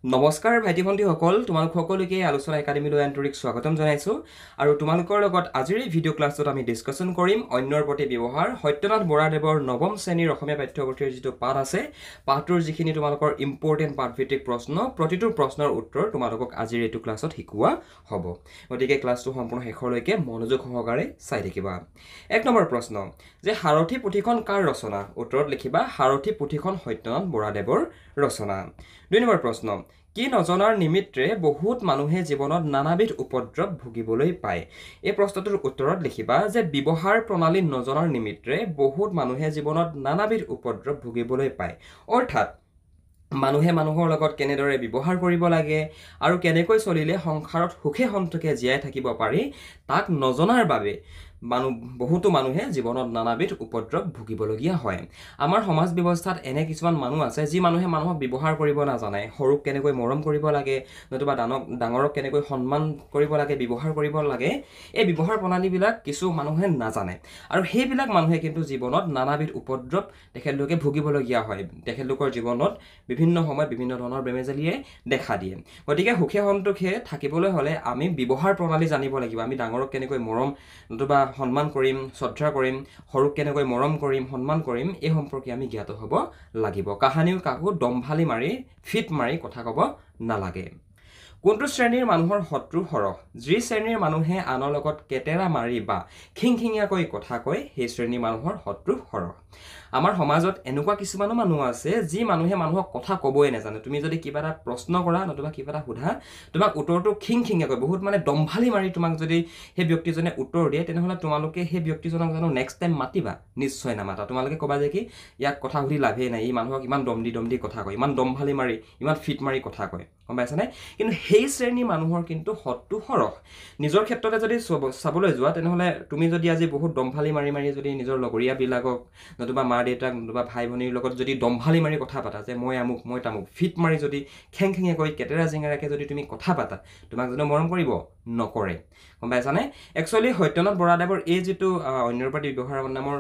নমস্কাৰ ভাইটি ভণ্টিসকল, তোমালোক সকলোকে আলোচনা একাডেমীলৈ আন্তৰিক স্বাগতম জনাইছোঁ। আৰু তোমালোকৰ লগত আজিৰ এই ভিডিঅ' ক্লাছটোত আমি ডিছকাশ্যন কৰিম অন্যৰ প্ৰতি ব্যৱহাৰ সত্যনাথ বৰাদেৱৰ নৱম শ্ৰেণীৰ অসমীয়া পাঠ্যপুথিৰ যিটো পাঠ আছে, পাঠটোৰ যিখিনি তোমালোকৰ ইম্পৰ্টেণ্ট পাঠভিত্তিক প্ৰশ্ন, প্ৰতিটো প্ৰশ্নৰ উত্তৰ তোমালোকক আজিৰ এইটো ক্লাছত শিকোৱা হ'ব। গতিকে ক্লাছটো সম্পূৰ্ণ শেষলৈকে মনোযোগ সহকাৰে চাই থাকিবা। 1 নম্বৰ প্ৰশ্ন, যে সাৰথী পুথিখন কাৰ ৰচনা? উত্তৰত লিখিবা সাৰথী পুথিখন সত্যনাথ বৰাদেৱৰ ৰচনা। 2 নম্বৰ প্ৰশ্ন, কি নজনাৰ নিমিত্তে বহুত মানুহে জীৱনত নানাবিধ উপদ্ৰৱ ভুগিবলৈ পায়? এই প্ৰশ্নটোৰ উত্তৰত লিখিবা যে ব্যৱহাৰ প্ৰণালী নজনাৰ নিমিত্তে বহুত মানুহে জীৱনত নানাবিধ উপদ্ৰৱ ভুগিবলৈ পায়। অৰ্থাৎ মানুহে মানুহৰ লগত কেনেদৰে ব্যৱহাৰ কৰিব লাগে আৰু কেনেকৈ চলিলে সংসাৰত সুখে সন্তোষে জীয়াই থাকিব পাৰি তাক নজনাৰ বাবে বহুতো মানুহে জীৱনত নানাবিধ উপদ্ৰৱ ভুগিবলগীয়া হয়। আমাৰ সমাজ ব্যৱস্থাত এনে কিছুমান মানুহ আছে যি মানুহে মানুহক ব্যৱহাৰ কৰিব নাজানে। সৰুক কেনেকৈ মৰম কৰিব লাগে, নতুবা ডাঙৰক কেনেকৈ সন্মান কৰিব লাগে, ব্যৱহাৰ কৰিব লাগে, এই ব্যৱহাৰ প্ৰণালীবিলাক কিছু মানুহে নাজানে। আৰু সেইবিলাক মানুহে কিন্তু জীৱনত নানাবিধ উপদ্ৰৱ তেখেতলোকে ভুগিবলগীয়া হয়। তেখেতলোকৰ জীৱনত বিভিন্ন সময়ত বিভিন্ন ধৰণৰ বেমেজালিয়ে দেখা দিয়ে। গতিকে সুখে সন্তোষে থাকিবলৈ হ'লে আমি ব্যৱহাৰ প্ৰণালী জানিব লাগিব। আমি ডাঙৰক কেনেকৈ মৰম নতুবা সন্মান কৰিম, শ্ৰদ্ধা কৰিম, সৰুক কেনেকৈ মৰম কৰিম, সন্মান কৰিম, এই সম্পৰ্কে আমি জ্ঞাত হ'ব লাগিব। কাহানিও কাকো দম্ভালি মাৰি ফিট মাৰি কথা ক'ব নালাগে। কোনটো শ্ৰেণীৰ মানুহৰ শত্ৰু সৰহ? যি শ্ৰেণীৰ মানুহে আনৰ লগত কেটেৰা মাৰি বা খিংখিঙীয়াকৈ কথা কয় সেই শ্ৰেণীৰ মানুহৰ শত্ৰু সৰহ। আমাৰ সমাজত এনেকুৱা কিছুমানো মানুহ আছে যি মানুহে মানুহক কথা ক'বই নাজানে। তুমি যদি কিবা এটা প্ৰশ্ন কৰা নতুবা কিবা এটা সোধা, তোমাক উত্তৰটো খিংখিঙীয়াকৈ বহুত দম্ভালি মাৰি তোমাক যদি সেই ব্যক্তিজনে উত্তৰ দিয়ে, তেনেহ'লে তোমালোকে সেই ব্যক্তিজনক জানো নেক্সট টাইম মাতিবা? নিশ্চয় নামাতা। তোমালোকে ক'বা যে কি ইয়াক কথা সুধি লাভেই নাই, এই মানুহক ইমান দম দি কথা কয়, ইমান দম্ভালি মাৰি, ইমান ফিট মাৰি কথা কয়। গম পাইছানে? কিন্তু সেই শ্ৰেণীৰ মানুহৰ কিন্তু শত্ৰু সৰহ। নিজৰ ক্ষেত্ৰতে যদি চাবলৈ যোৱা, তেনেহ'লে তুমি যদি আজি বহুত দম্ভালি মাৰি যদি নিজৰ লগৰীয়াবিলাকক নতুবা মা দেউতাক নতুবা ভাই ভনীৰ লগত যদি দম্ভালি মাৰি কথা পাতা যে মই আমুক মই তামুক, ফিট মাৰি যদি খেংখেঙীয়াকৈ কেটেৰা জেঙেৰাকৈ যদি তুমি কথা পাতা, তোমাক যদি মৰম কৰিব? নকৰে। গম পাইছানে? একচুৱেলি সত্যনাথ বৰাদেৱৰ এই যিটো অন্যৰ প্ৰতি ব্যৱহাৰ নামৰ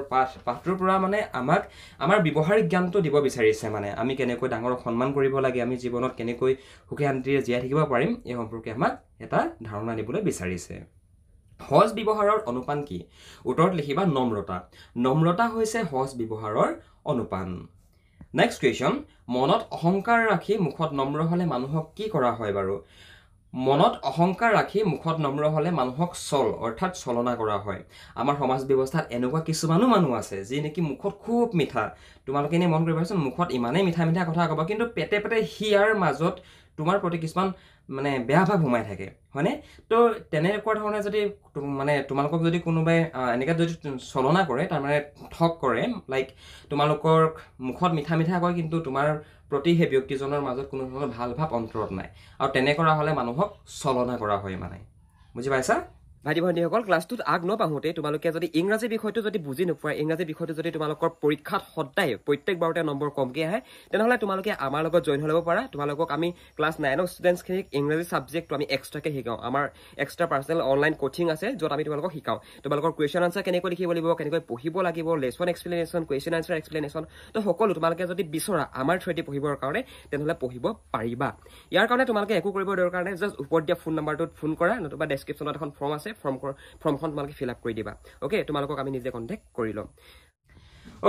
পাঠটোৰ পৰা আমাক আমাৰ ব্যৱহাৰিক জ্ঞানটো দিব বিচাৰিছে। আমি কেনেকৈ ডাঙৰক সন্মান কৰিব লাগে, আমি জীৱনত কেনেকৈ সুখে শান্তিৰে জীয়াই থাকিব পাৰিম, এই সম্পৰ্কে আমাক এটা ধাৰণা দিবলৈ বিচাৰিছে। সহজ ব্যৱহাৰৰ অনুপান কি? উত্তৰত লিখিবা নম্ৰতা। নম্ৰতা হৈছে সহজ ব্যৱহাৰৰ অনুপান। নেক্সট কুৱেশ্যন, মনত অহংকাৰ ৰাখি মুখত নম্ৰ হ'লে মানুহক কি কৰা হয় বাৰু? মনত অহংকাৰ ৰাখি মুখত নম্ৰ হ'লে মানুহক অৰ্থাৎ ছলনা কৰা হয়। আমাৰ সমাজ ব্যৱস্থাত এনেকুৱা কিছুমানো মানুহ আছে যি নেকি মুখত খুব মিঠা। তোমালোকে এনেই মন কৰিবাচোন, মুখত ইমানেই মিঠা মিঠা কথা ক'ব, কিন্তু পেটে সিয়াৰ মাজত তোমাৰ প্ৰতি কিছুমান বেয়া ভাৱ সোমাই থাকে, হয়নে? তো তেনেকুৱা ধৰণে যদি তোমালোকক যদি কোনোবাই এনেকৈ যদি ছলনা কৰে, তাৰমানে ঠগ কৰে, লাইক তোমালোকৰ মুখত মিঠা মিঠা কয় কিন্তু তোমাৰ প্ৰতি সেই ব্যক্তিজনৰ মাজত কোনো ধৰণৰ ভাল ভাৱ অন্তৰত নাই, আৰু তেনে কৰা হ'লে মানুহক ছলনা কৰা হয়। বুজি পাইছা? ভাইটি ভণ্টিসকল, ক্লাছটোত আগ নপাহোঁতে তোমালোকে যদি ইংৰাজী বিষয়টো যদি বুজি নোপোৱা, ইংৰাজী বিষয়টো যদি তোমালোকৰ পৰীক্ষাত সদায় প্ৰত্যেকবাৰতে নম্বৰ কমকৈ আহে, তেনেহ'লে তোমালোকে আমাৰ লগত জইন হৈ ল'ব পাৰা। তোমালোকক আমি ক্লাছ 9ৰ ষ্টুডেণ্টছখিনিক ইংৰাজী ছাবজেক্টটো আমি এক্সট্ৰাকৈ শিকাওঁ। আমাৰ এক্সট্ৰা পাৰ্চনেল অনলাইন কোচিং আছে, য'ত আমি তোমালোকক শিকাওঁ। তোমালোকৰ কুৱেশ্যন আনচাৰ কেনেকৈ লিখিব লাগিব, কেনেকৈ পঢ়িব লাগিব, lesson explanation, question answer explanation, তো সকলো তোমালোকে যদি বিচৰা আমাৰ থ্ৰুৱেদি পঢ়িবৰ কাৰণে, তেনেহ'লে পঢ়িব পাৰিবা। ইয়াৰ কাৰণে তোমালোকে একো কৰিব দৰকাৰ নাই, জাষ্ট ওপৰত দিয়া ফোন নাম্বাৰটোত ফোন কৰা, নতুবা ডেছক্ৰিপশ্যনত এখন ফৰ্ম আছে, ফৰ্মখন তোমালোকে ফিল আপ কৰি দিবা। অ'কে, তোমালোকক আমি নিজে কণ্টেক্ট কৰি ল'ম।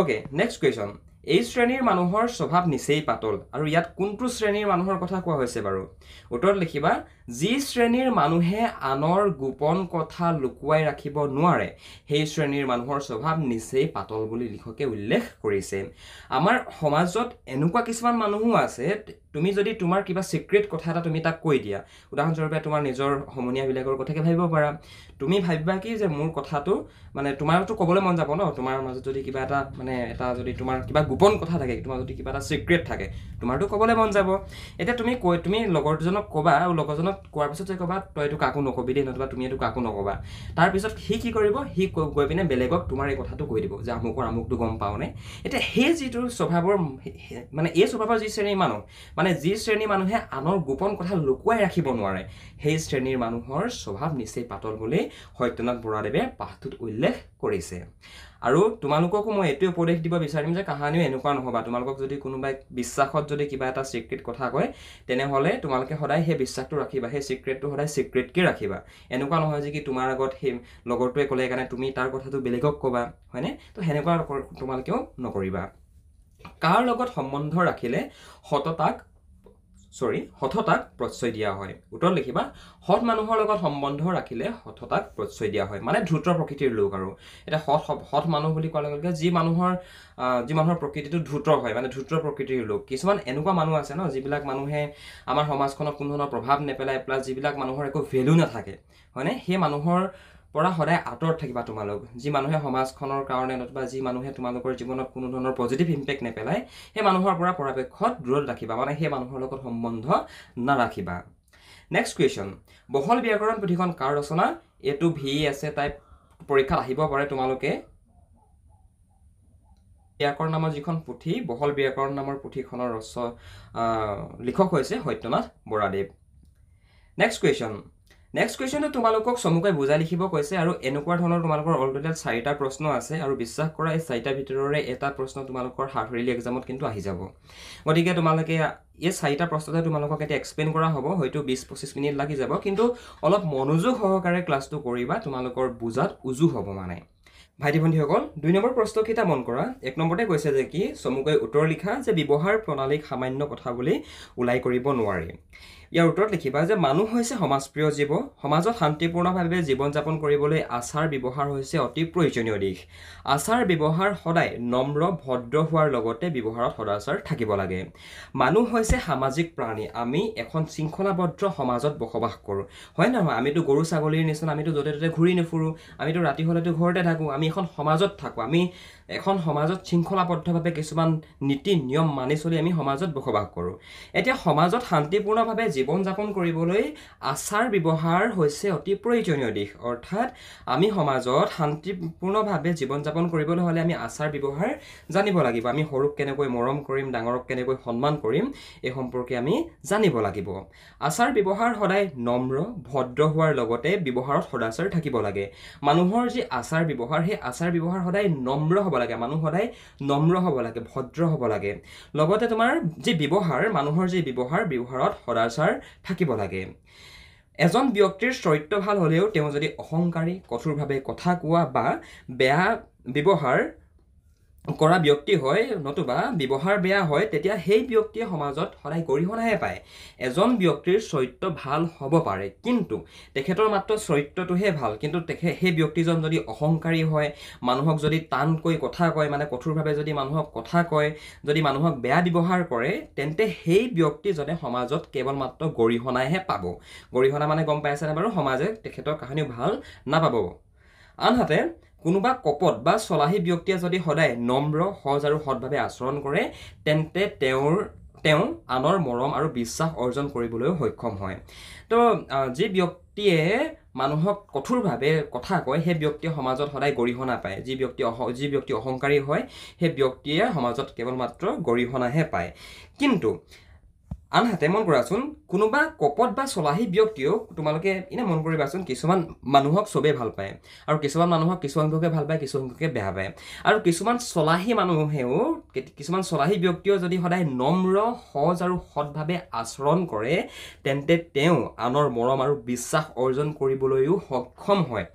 অ'কে, নেক্সট কুৱেশ্যন, এই শ্ৰেণীৰ মানুহৰ স্বভাৱ নিচেই পাতল, আৰু ইয়াত কোনটো শ্ৰেণীৰ মানুহৰ কথা কোৱা হৈছে বাৰু? উত্তৰত লিখিবা যি শ্ৰেণীৰ মানুহে আনৰ গোপন কথা লুকুৱাই ৰাখিব নোৱাৰে সেই শ্ৰেণীৰ মানুহৰ স্বভাৱ নিচেই পাতল বুলি লিখকে উল্লেখ কৰিছে। আমাৰ সমাজত এনেকুৱা কিছুমান মানুহো আছে, তুমি যদি তোমাৰ কিবা চিক্ৰেট কথা এটা তুমি তাক কৈ দিয়া, উদাহৰণস্বৰূপে তোমাৰ নিজৰ সমনীয়াবিলাকৰ কথাকে ভাবিব পাৰা। তুমি ভাবিবা কি যে মোৰ কথাটো তোমাৰতো ক'বলৈ মন যাব ন, তোমাৰ মাজত যদি কিবা এটা যদি তোমাৰ কিবা গোপন কথা থাকে, তোমাৰ যদি কিবা এটা চিক্ৰেট থাকে, তোমাৰতো ক'বলৈ মন যাব। এতিয়া তুমি লগৰজনক ক'বা, আৰু লগৰজনক কোৱাৰ পিছত যে ক'বা তই এইটো কাকো নকবি দেই, নতুবা তুমি এইটো কাকো নক'বা। তাৰপিছত সি কি কৰিব? সি গৈ পিনে বেলেগক তোমাৰ এই কথাটো কৈ দিব যে আমুকটো গম পাওঁনে? এতিয়া সেই যিটো স্বভাৱৰ এই স্বভাৱৰ যি শ্ৰেণীৰ মানুহ, মানে যি শ্ৰেণীৰ মানুহে আনৰ গোপন কথা লুকুৱাই ৰাখিব নোৱাৰে সেই শ্ৰেণীৰ মানুহৰ স্বভাৱ নিচেই পাতল বুলি সত্যনাথ বৰাদেৱে পাঠটোত উল্লেখ কৰিছে আৰু তোমালোককো মই এইটো উপদেশ দিব বিচাৰিম যে কাহানিও এনেকুৱা নহবা তোমালোকক যদি কোনোবাই বিশ্বাসত যদি কিবা এটা সিক্ৰেট কথা কয় তেনেহলে তোমালোকে সদায় সেই বিশ্বাসটো ৰাখিবা সেই সিক্ৰেটটো সদায় সিক্ৰেটকে ৰাখিবা এনেকুৱা নহয় যে কি তোমাৰ আগত সেই লগৰটোৱে ক'লে কাৰণে তুমি তাৰ কথাটো বেলেগক ক'বা হয়নে তো হেনেকুৱা তোমালোকেও নকৰিবা কাৰ লগত সম্বন্ধ ৰাখিলে হঠতাক প্ৰশ্ৰয় দিয়া হয় উত্তৰ লিখিবা হঠ মানুহৰ লগত সম্বন্ধ ৰাখিলে হঠতাক প্ৰশ্ৰয় দিয়া হয় মানে দ্ৰুত প্ৰকৃতিৰ লোক আৰু এটা হঠ মানুহ বুলি কোৱাৰ লগে লগে যি মানুহৰ প্ৰকৃতিটো দ্ৰুত হয় মানে দ্ৰুত প্ৰকৃতিৰ লোক কিছুমান এনেকুৱা মানুহ আছে ন যিবিলাক মানুহে আমাৰ সমাজখনত কোনো ধৰণৰ প্ৰভাৱ নেপেলায় প্লাছ যিবিলাক মানুহৰ একো ভেলু নাথাকে হয়নে সেই মানুহৰ পৰা সদায় আঁতৰত থাকিবা তোমালোক যি মানুহে সমাজখনৰ কাৰণে নতুবা যি মানুহে তোমালোকৰ জীৱনত কোনো ধৰণৰ পজিটিভ ইম্পেক্ট নেপেলায় সেই মানুহৰ পৰা পৰাপক্ষত দূৰত ৰাখিবা মানে সেই মানুহৰ লগত সম্বন্ধ নাৰাখিবা নেক্সট কুৱেশ্যন বহল ব্যাকৰণ পুথিখন কাৰ ৰচনা এটো ভি আছে টাইপ পৰীক্ষাত আহিব পাৰে তোমালোকে ব্যাকৰণ নামৰ যিখন পুথি বহল ব্যাকৰণ নামৰ পুথিখনৰ লিখক হৈছে সত্যনাথ বৰাদেৱ নেক্সট কুৱেশ্যনটো তোমালোকক চমুকৈ বুজাই লিখিব কৈছে আৰু এনেকুৱা ধৰণৰ তোমালোকৰ অলটোটেল 4টা প্ৰশ্ন আছে আৰু বিশ্বাস কৰা এই 4টাৰ ভিতৰৰে এটা প্ৰশ্ন তোমালোকৰ হাফ ইয়াৰলি এক্সামত কিন্তু আহি যাব গতিকে তোমালোকে এই 4টা প্ৰশ্নতে তোমালোকক এটা এক্সপ্লেইন কৰা হ'ব হয়তো 20-25 মিনিট লাগি যাব কিন্তু অলপ মনোযোগ সহকাৰে ক্লাছটো কৰিবা তোমালোকৰ বুজাত উজু হ'ব মানে ভাইটি ভণ্টিসকল 2 নম্বৰ প্ৰশ্নকেইটা মন কৰা 1 নম্বৰতে কৈছে যে কি চমুকৈ উত্তৰ লিখা যে ব্যৱহাৰ প্ৰণালীক সামান্য কথা বুলি উলাই কৰিব নোৱাৰি ইয়াৰ উত্তৰত লিখিবা যে মানুহ হৈছে সমাজপ্ৰিয় জীৱ সমাজত শান্তিপূৰ্ণভাৱে জীৱন যাপন কৰিবলৈ আচাৰ ব্যৱহাৰ হৈছে অতি প্ৰয়োজনীয় দিশ আচাৰ ব্যৱহাৰ সদায় নম্ৰ ভদ্ৰ হোৱাৰ লগতে ব্যৱহাৰত সদাচাৰ থাকিব লাগে মানুহ হৈছে সামাজিক প্ৰাণী আমি এখন শৃংখলাবদ্ধ সমাজত বসবাস কৰোঁ হয় নহয় আমিতো গৰু ছাগলীৰ নিচিনা আমিতো য'তে ত'তে ঘূৰি নুফুৰো আমিতো ৰাতি হ'লেতো ঘৰতে থাকোঁ আমি এখন সমাজত থাকোঁ আমি এখন সমাজত শৃংখলাবদ্ধভাৱে কিছুমান নীতি নিয়ম মানি চলি আমি সমাজত বসবাস কৰোঁ এতিয়া সমাজত শান্তিপূৰ্ণভাৱে জীৱন যাপন কৰিবলৈ আচাৰ ব্যৱহাৰ হৈছে অতি প্ৰয়োজনীয় দিশ অৰ্থাৎ আমি সমাজত শান্তিপূৰ্ণভাৱে জীৱন যাপন কৰিবলৈ হ'লে আমি আচাৰ ব্যৱহাৰ জানিব লাগিব আমি সৰুক কেনেকৈ মৰম কৰিম ডাঙৰক কেনেকৈ সন্মান কৰিম এই সম্পৰ্কে আমি জানিব লাগিব আচাৰ ব্যৱহাৰ সদায় নম্ৰ ভদ্ৰ হোৱাৰ লগতে ব্যৱহাৰত সদাচাৰ থাকিব লাগে মানুহৰ যি আচাৰ ব্যৱহাৰ সেই আচাৰ ব্যৱহাৰ সদায় নম্ৰ হ'ব লাগে মানুহ সদায় নম্ৰ হ'ব লাগে ভদ্ৰ হ'ব লাগে লগতে তোমাৰ যি ব্যৱহাৰ মানুহৰ যি ব্যৱহাৰত সদাচাৰ থাকিব লাগে এজন ব্যক্তিৰ চৰিত্ৰ ভাল হ'লেও তেওঁ যদি অহংকাৰী কঠোৰভাৱে কথা কোৱা বা বেয়া ব্যৱহাৰ কৰা ব্যক্তি হয় নতুবা ব্যৱহাৰ বেয়া হয় তেতিয়া সেই ব্যক্তিয়ে সমাজত সদায় গৰিহণাহে পায় এজন ব্যক্তিৰ চৰিত্ৰ ভাল হ'ব পাৰে কিন্তু তেখেতৰ মাত্ৰ চৰিত্ৰটোহে ভাল কিন্তু সেই ব্যক্তিজন যদি অহংকাৰী হয় মানুহক যদি টানকৈ কথা কয় মানে কঠোৰভাৱে যদি মানুহক কথা কয় যদি মানুহক বেয়া ব্যৱহাৰ কৰে তেন্তে সেই ব্যক্তিজনে সমাজত কেৱল মাত্ৰ গৰিহণাহে পাব গৰিহণা মানে গম পাইছেনে বাৰু সমাজে তেখেতৰ কাহিনী ভাল নাপাব আনহাতে কোনোবা কপট বা চলাহী ব্যক্তিয়ে যদি সদায় নম্ৰ সহজ আৰু সৎভাৱে আচৰণ কৰে তেন্তে তেওঁ আনৰ মৰম আৰু বিশ্বাস অৰ্জন কৰিবলৈ সক্ষম হয় তো যি ব্যক্তিয়ে মানুহক কঠোৰভাৱে কথা কয় সেই ব্যক্তিয়ে সমাজত সদায় গৰিহণা পায় যি ব্যক্তি অহংকাৰী হয় সেই ব্যক্তিয়ে সমাজত কেৱল মাত্ৰ গৰিহণাহে পায় কিন্তু আনহাতে মন কৰাচোন কোনোবা কপট বা চলাহী ব্যক্তিও তোমালোকে এনে মন কৰিবাচোন কিছুমান মানুহক চবেই ভাল পায় আৰু কিছুমান মানুহক কিছু সংখ্যকে ভাল পায় কিছু সংখ্যকে বেয়া পায় আৰু কিছুমান চলাহী ব্যক্তিও যদি সদায় নম্ৰ সহজ আৰু সৎভাৱে আচৰণ কৰে তেন্তে তেওঁ আনৰ মৰম আৰু বিশ্বাস অৰ্জন কৰিবলৈও সক্ষম হয়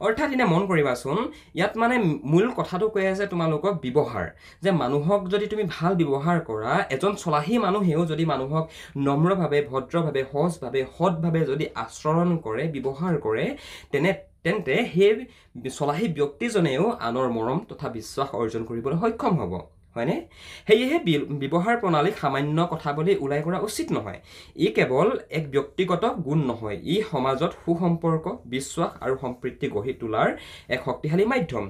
অৰ্থাৎ এনে মন কৰিবাচোন ইয়াত মানে মূল কথাটো কৈ আছে তোমালোকক ব্যৱহাৰ যে মানুহক যদি তুমি ভাল ব্যৱহাৰ কৰা এজন চলাহী মানুহেও যদি মানুহক নম্ৰভাৱে ভদ্ৰভাৱে সহজভাৱে সৎভাৱে যদি আচৰণ কৰে ব্যৱহাৰ কৰে তেন্তে সেই চলাহী ব্যক্তিজনেও আনৰ মৰম তথা বিশ্বাস অৰ্জন কৰিবলৈ সক্ষম হ'ব হয়নে সেয়েহে ব্যৱহাৰ প্ৰণালীক সামান্য কথা বুলি উলাই কৰা উচিত নহয় ই কেৱল এক ব্যক্তিগত গুণ নহয় ই সমাজত সুসম্পৰ্ক বিশ্বাস আৰু সম্প্ৰীতি গঢ়ি তোলাৰ এক শক্তিশালী মাধ্যম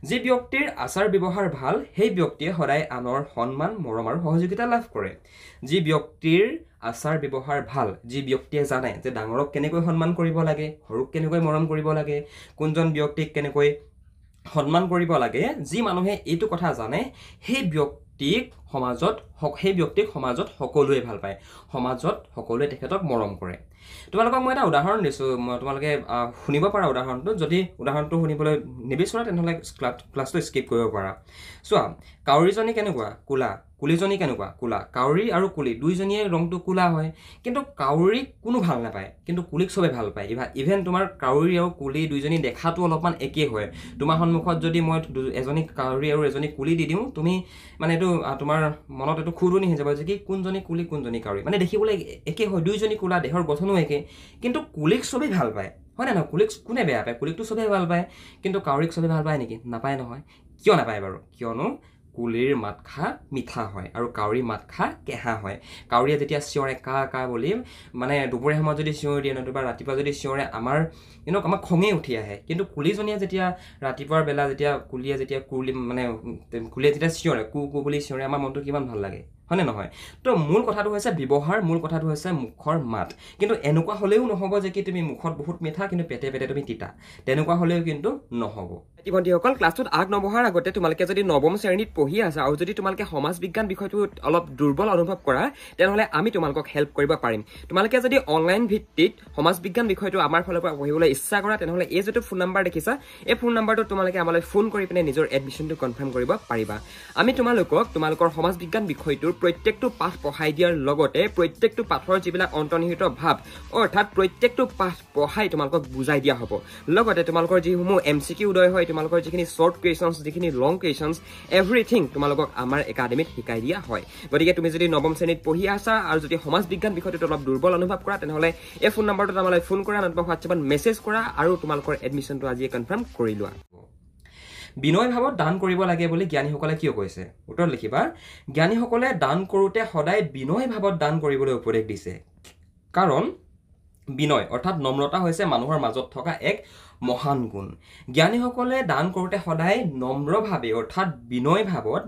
যি ব্যক্তিৰ আচাৰ ব্যৱহাৰ ভাল সেই ব্যক্তিয়ে সদায় আনৰ সন্মান মৰম আৰু সহযোগিতা লাভ কৰে যি ব্যক্তিৰ আচাৰ ব্যৱহাৰ ভাল যি ব্যক্তিয়ে জানে যে ডাঙৰক কেনেকৈ সন্মান কৰিব লাগে সৰুক কেনেকৈ মৰম কৰিব লাগে কোনজন ব্যক্তিক কেনেকৈ সন্মান কৰিব লাগে যি মানুহে এইটো কথা জানে সেই ব্যক্তিক সমাজত সেই ব্যক্তিক সমাজত সকলোৱে ভাল পায় সমাজত সকলোৱে তেখেতক মৰম কৰে তোমালোকক মই এটা উদাহৰণ দিছোঁ তোমালোকে শুনিব পাৰা উদাহৰণটো যদি উদাহৰণটো শুনিবলৈ নিবিচৰা তেনেহ'লে ক্লাছটো স্কিপ কৰিব পাৰা চোৱা কাউৰীজনী কেনেকুৱা ক'লা কুলিজনী কেনেকুৱা ক'লা কাউৰী আৰু কুলি দুইজনীয়ে ৰংটো ক'লা হয় কিন্তু কাউৰীক কোনো ভাল নাপায় কিন্তু কুলিক চবে ভাল পায় ইভেন তোমাৰ কাউৰী আৰু কুলি দুইজনী দেখাটো অলপমান একেই হয় তোমাৰ সন্মুখত যদি মই এজনী কাউৰী আৰু এজনী কুলি দি দিওঁ তুমি মানে এইটো তোমাৰ মনত এইটো খুৰুনি হৈ যাব যে কি কোনজনী কুলি কোনজনী কাউৰী মানে দেখিবলৈ একে হয় দুইজনী ক'লা দেহৰ গঠনো একে কিন্তু কুলিক চবেই ভাল পায় হয় নে নহয় কুলিক কোনে বেয়া পায় কুলিকটো চবেই ভাল পায় কিন্তু কাউৰীক চবেই ভাল পায় নেকি নাপায় নহয় কিয় নাপায় বাৰু কিয়নো কুলিৰ মাতষা মিঠা হয় আৰু কাউৰীৰ মাতষা কেঁহা হয় কাউৰীয়ে যেতিয়া চিঞৰে কা কা বুলি মানে দুপৰীয়া সময়ত যদি চিঞৰি দিয়ে নতুবা ৰাতিপুৱা যদি চিঞৰে আমাক খঙেই উঠি আহে কিন্তু কুলিজনীয়ে যেতিয়া ৰাতিপুৱাৰ বেলা যেতিয়া কুলিয়ে যেতিয়া কুলিয়ে যেতিয়া চিঞৰে কু কু বুলি চিঞৰে আমাৰ মনটো কিমান ভাল লাগে হয়নে নহয় তো মূল কথাটো হৈছে ব্যৱহাৰ মূল কথাটো হৈছে মুখৰ মাত কিন্তু এনেকুৱা হ'লেও নহ'ব যে কি তুমি মুখত বহুত মিঠা কিন্তু পেটে পেটে তুমি তিতা তেনেকুৱা হ'লেও কিন্তু নহ'ব ভণ্টিসকল ক্লাছটোত আগ নবঢ়াৰ আগতে তোমালোকে যদি নৱম শ্ৰেণীত পঢ়ি আছা আৰু যদি তোমালোকে সমাজ বিজ্ঞান বিষয়টো অলপ দুৰ্বল অনুভৱ কৰা তেনেহ'লে আমি তোমালোকক হেল্প কৰিব পাৰিম তোমালোকে যদি অনলাইন ভিত্তিত সমাজ বিজ্ঞান বিষয়টো আমাৰ ফালৰ পৰা পঢ়িবলৈ ইচ্ছা কৰা তেনেহ'লে এই যিটো ফোন নম্বৰ দেখিছা এই ফোন নম্বৰটোত তোমালোকে আমালৈ ফোন কৰি পিনে নিজৰ এডমিশ্যনটো কনফাৰ্ম কৰিব পাৰিবা আমি তোমালোকৰ সমাজ বিজ্ঞান বিষয়টোৰ প্ৰত্যেকটো পাঠ পঢ়াই দিয়াৰ লগতে প্ৰত্যেকটো পাঠৰ যিবিলাক অন্তৰ্নিহিত ভাৱ অৰ্থাৎ প্ৰত্যেকটো পাঠ পঢ়াই তোমালোকক বুজাই দিয়া হ'ব লগতে তোমালোকৰ যিসমূহ MCQ উদয় হয় তোমালোকৰ যিখিনি শ্বৰ্ট কুৱেশ্যনছ যিখিনি লং কুৱেশ্যনছ এভৰিথিং তোমালোকক আমাৰ একাডেমীত শিকাই দিয়া হয় গতিকে তুমি যদি নৱম শ্ৰেণীত পঢ়ি আছা আৰু যদি সমাজ বিজ্ঞান বিষয়টোত অলপ দুৰ্বল অনুভৱ কৰা তেনেহ'লে এই ফোন নম্বৰটোত আমালৈ ফোন কৰা নতুবা হোৱাটছএপত মেছেজ কৰা আৰু তোমালোকৰ এডমিশ্যনটো আজিয়ে কনফাৰ্ম কৰি লোৱা বিনয় ভাৱত দান কৰিব লাগে বুলি জ্ঞানীসকলে কিয় কৈছে উত্তৰ লিখিবা জ্ঞানীসকলে দান কৰোঁতে সদায় বিনয় ভাৱত দান কৰিবলৈ উপদেশ দিছে কাৰণ বিনয় অৰ্থাৎ নম্ৰতা হৈছে মানুহৰ মাজত থকা এক মহান গুণ জ্ঞানীসকলে দান কৰোঁতে সদায় নম্ৰভাৱে অৰ্থাৎ বিনয় ভাৱত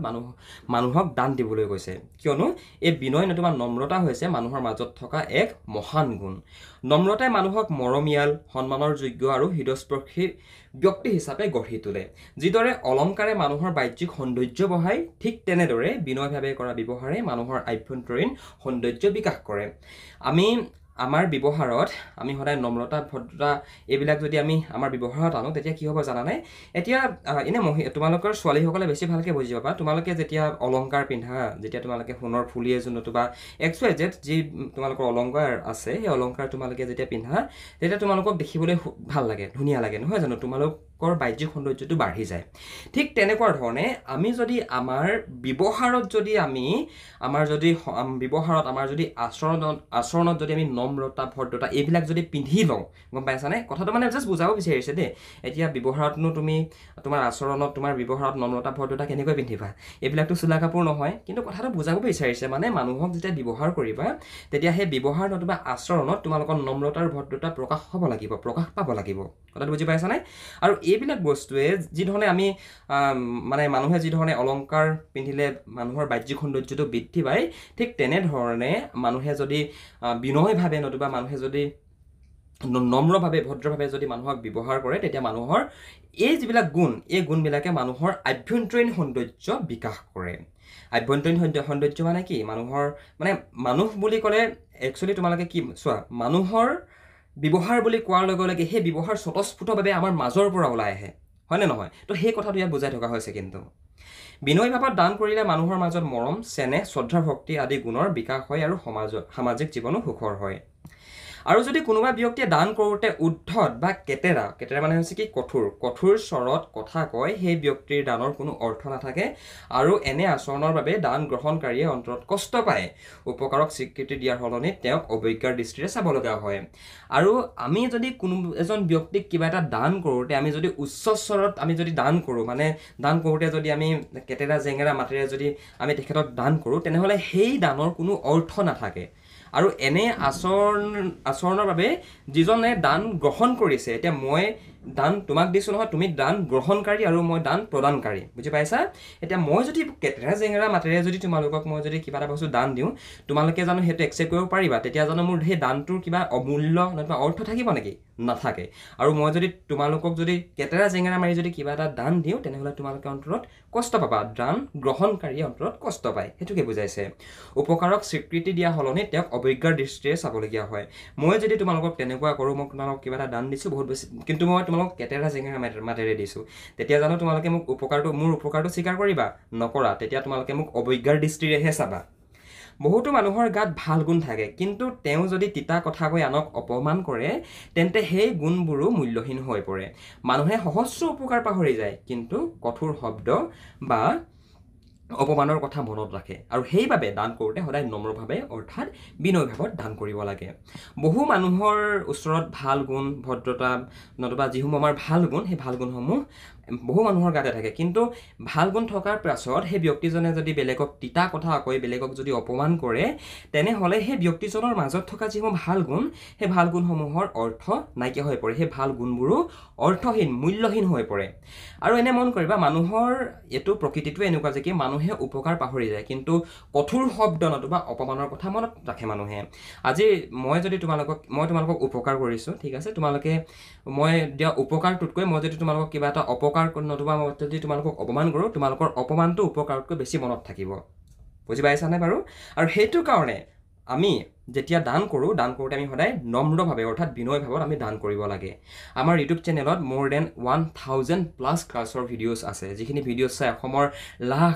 মানুহক দান দিবলৈ কৈছে কিয়নো এই বিনয় নতুবা নম্ৰতা হৈছে মানুহৰ মাজত থকা এক মহান গুণ নম্ৰতাই মানুহক মৰমীয়াল সন্মানৰ যোগ্য আৰু হৃদয়স্পৰ্শী ব্যক্তি হিচাপে গঢ়ি তোলে যিদৰে অলংকাৰে মানুহৰ বাহ্যিক সৌন্দৰ্য বঢ়ায় ঠিক তেনেদৰে বিনয়ভাৱে কৰা ব্যৱহাৰে মানুহৰ আভ্যন্তৰীণ সৌন্দৰ্য বিকাশ কৰে আমাৰ ব্যৱহাৰত আমি সদায় নম্ৰতা ভদ্ৰতা এইবিলাক যদি আমি আমাৰ ব্যৱহাৰত আনো তেতিয়া কি হ'ব জানানে এতিয়া তোমালোকৰ ছোৱালীসকলে বেছি ভালকৈ বুজি পাবা তোমালোকে যেতিয়া অলংকাৰ পিন্ধা যেতিয়া তোমালোকে সোণৰ ফুলি এযোৰ নতুবা XYZ যি তোমালোকৰ অলংকাৰ আছে সেই অলংকাৰ তোমালোকে যেতিয়া পিন্ধা তেতিয়া তোমালোকক দেখিবলৈ ভাল লাগে ধুনীয়া লাগে নহয় জানো তোমালোকৰ বাহ্যিক সৌন্দৰ্যটো বাঢ়ি যায় ঠিক তেনেকুৱা ধৰণে আমি যদি আমাৰ ব্যৱহাৰত যদি আমাৰ যদি আচৰণত যদি আমি নম্ৰতা ভদ্ৰতা এইবিলাক যদি পিন্ধি লওঁ গম পাইছানে কথাটো মানে জাষ্ট বুজাব বিচাৰিছে দেই এতিয়া ব্যৱহাৰতনো তুমি তোমাৰ আচৰণত তোমাৰ ব্যৱহাৰত নম্ৰতা ভদ্ৰতা কেনেকৈ পিন্ধিবা এইবিলাকতো চোলা কাপোৰ নহয় কিন্তু কথাটো বুজাব বিচাৰিছে মানে মানুহক যেতিয়া ব্যৱহাৰ কৰিবা তেতিয়া সেই ব্যৱহাৰ নতুবা আচৰণত তোমালোকৰ নম্ৰতা আৰু ভদ্ৰতা প্ৰকাশ পাব লাগিব কথাটো বুজি পাইছানে আৰু এইবিলাক বস্তুৱে যি ধৰণে আমি মানে মানুহে যি ধৰণে অলংকাৰ পিন্ধিলে মানুহৰ বাহ্যিক সৌন্দৰ্যটো বৃদ্ধি পায় ঠিক তেনেধৰণে মানুহে যদি বিনয়ভাৱে নতুবা মানুহে যদি নম্ৰভাৱে ভদ্ৰভাৱে যদি মানুহক ব্যৱহাৰ কৰে তেতিয়া মানুহৰ এই যিবিলাক গুণ এই গুণবিলাকে মানুহৰ আভ্যন্তৰীণ সৌন্দৰ্য বিকাশ কৰে আভ্যন্তৰীণ সৌন্দৰ্য মানে কি মানুহ বুলি ক'লে একচুৱেলি তোমালোকে কি চোৱা মানুহৰ ব্যৱহাৰ বুলি কোৱাৰ লগে লগে সেই ব্যৱহাৰ স্বতঃস্ফূৰ্তভাৱে আমাৰ মাজৰ পৰা ওলাই আহে হয়নে নহয় তো সেই কথাটো ইয়াত বুজাই থকা হৈছে কিন্তু বিনয় ভাৱত দান কৰিলে মানুহৰ মাজত মৰম চেনেহ শ্ৰদ্ধা ভক্তি আদি গুণৰ বিকাশ হয় আৰু সামাজিক জীৱনো সুখৰ হয় আৰু যদি কোনোবা ব্যক্তিয়ে দান কৰোঁতে উদ্ধত বা কেতেৰা মানে হৈছে কি কঠোৰ স্বৰত কথা কয় সেই ব্যক্তিৰ দানৰ কোনো অৰ্থ নাথাকে আৰু এনে আচৰণৰ বাবে দান গ্ৰহণকাৰীয়ে অন্তৰত কষ্ট পায় উপকাৰক স্বীকৃতি দিয়াৰ সলনি তেওঁক অৱজ্ঞাৰ দৃষ্টিৰে চাব লগা হয় আৰু আমি যদি কোনো এজন ব্যক্তিক কিবা এটা দান কৰোঁতে আমি যদি উচ্চ স্বৰত আমি যদি দান কৰোঁ মানে দান কৰোঁতে যদি আমি কেতেৰা জেঙেৰা মাতেৰে যদি আমি তেখেতক দান কৰোঁ তেনেহ'লে সেই দানৰ কোনো অৰ্থ নাথাকে আৰু এনে আচৰণৰ বাবে যিজনে দান গ্ৰহণ কৰিছে এতিয়া মই দান তোমাক দিছোঁ নহয়, তুমি দান গ্ৰহণকাৰী আৰু মই দান প্ৰদানকাৰী, বুজি পাইছা? এতিয়া মই যদি কেটেৰা জেঙেৰা মাতেৰে যদি তোমালোকক মই যদি কিবা এটা বস্তু দান দিওঁ, তোমালোকে জানো সেইটো একচেপ্ট কৰিব পাৰিবা? তেতিয়া জানো মোৰ সেই দানটোৰ কিবা অমূল্য নতুবা অৰ্থ থাকিব নেকি? নাথাকে। আৰু মই যদি তোমালোকক যদি কেটেৰা জেঙেৰা মাৰি যদি কিবা এটা দান দিওঁ, তেনেহ'লে তোমালোকে অন্তৰত কষ্ট পাবা। দান গ্ৰহণকাৰীয়ে অন্তৰত কষ্ট পায়, সেইটোকে বুজাইছে। উপকাৰক স্বীকৃতি দিয়া সলনি তেওঁক অৱজ্ঞাৰ দৃষ্টিৰে চাবলগীয়া হয়। মই যদি তোমালোকক তেনেকুৱা কৰোঁ, মই তোমালোকক কিবা এটা দান দিছোঁ বহুত বেছি, কিন্তু মই তোমালোকক কেটেৰা জেঙেৰা মাতেৰে দিছোঁ, তেতিয়া জানো তোমালোকে মোৰ উপকাৰটো স্বীকাৰ কৰিবা? নকৰা। তেতিয়া তোমালোকে মোক অৱজ্ঞাৰ দৃষ্টিৰেহে চাবা। বহুতো মানুহৰ গাত ভাল গুণ থাকে, কিন্তু তেওঁ যদি তিতা কথা কৈ আনক অপমান কৰে, তেন্তে সেই গুণবোৰো মূল্যহীন হৈ পৰে। মানুহে সহস্ৰ উপকাৰ পাহৰি যায়, কিন্তু কঠোৰ শব্দ বা অপমানৰ কথা মনত ৰাখে। আৰু সেইবাবে দান কৰোঁতে সদায় নম্ৰভাৱে অৰ্থাৎ বিনয় ভাৱত দান কৰিব লাগে। বহু মানুহৰ ওচৰত ভাল গুণ, ভদ্ৰতা নতুবা যিসমূহ আমাৰ ভাল গুণ, সেই ভাল গুণসমূহ বহু মানুহৰ গাতে থাকে, কিন্তু ভাল গুণ থকাৰ পাছত সেই ব্যক্তিজনে যদি বেলেগক তিতা কথা কৈ বেলেগক যদি অপমান কৰে, তেনেহ'লে সেই ব্যক্তিজনৰ মাজত থকা যিসমূহ ভাল গুণ, সেই ভাল গুণসমূহৰ অৰ্থ নাইকিয়া হৈ পৰে। সেই ভাল গুণবোৰো অৰ্থহীন, মূল্যহীন হৈ পৰে। আৰু এনে মন কৰিবা, মানুহৰ এইটো প্ৰকৃতিটো এনেকুৱা যে কি মানুহে উপকাৰ পাহৰি যায়, কিন্তু কঠোৰ শব্দ নতুবা অপমানৰ কথা মনত ৰাখে মানুহে। আজি মই তোমালোকক উপকাৰ কৰিছোঁ, ঠিক আছে, তোমালোকে মই দিয়া উপকাৰটোতকৈ মই যদি তোমালোকক কিবা এটা অপকাৰ নতুবা মই যদি তোমালোকক অপমান কৰোঁ, তোমালোকৰ অপমানটো উপকাৰতকৈ বেছি মনত থাকিব। বুজি পাইছানে বাৰু? আৰু সেইটো কাৰণে আমি যেতিয়া দান কৰোঁতে আমি সদায় নম্ৰভাৱে অৰ্থাৎ বিনয় ভাৱত আমি দান কৰিব লাগে। আমাৰ ইউটিউব চেনেলত মোৰ দেন 1000+ ক্লাছৰ ভিডিঅ'ছ আছে, যিখিনি ভিডিঅ'ছ চাই অসমৰ লাখ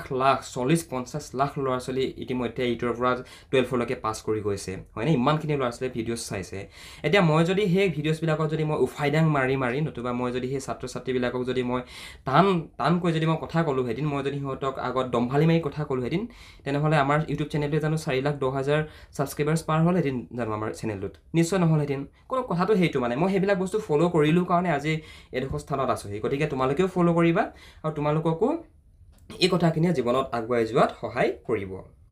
40-50 লাখ ল'ৰা ছোৱালী ইতিমধ্যে 8ৰ পৰা 12লৈকে পাছ কৰি গৈছে, হয়নে? ইমানখিনি ল'ৰা ছোৱালীয়ে ভিডিঅ'ছ চাইছে। এতিয়া মই যদি সেই ভিডিঅ'ছবিলাকত যদি মই উফাইদাং মাৰি নতুবা মই যদি সেই ছাত্ৰ ছাত্ৰীবিলাকক যদি মই টানকৈ যদি মই কথা ক'লোহেঁতেন, মই যদি সিহঁতক আগত দম্ভালি মাৰি কথা ক'লোহেঁতেন, তেনেহ'লে আমাৰ ইউটিউব চেনেলটোৱে জানো 4,10,000 ছাবস্ক্ৰাইবাৰ্ছ পাৰ হ'লহেঁতেন জানো আমাৰ চেনেলটোত? নিশ্চয় নহ'লহেঁতেন। কোনো কথাটো সেইটো মানে মই সেইবিলাক বস্তু ফ'ল' কৰিলোঁ কাৰণে আজি এডোখৰ স্থানত আছোঁহি। গতিকে তোমালোকেও ফ'ল' কৰিবা, আৰু তোমালোককো এই কথাখিনিয়ে জীৱনত আগুৱাই যোৱাত সহায় কৰিব।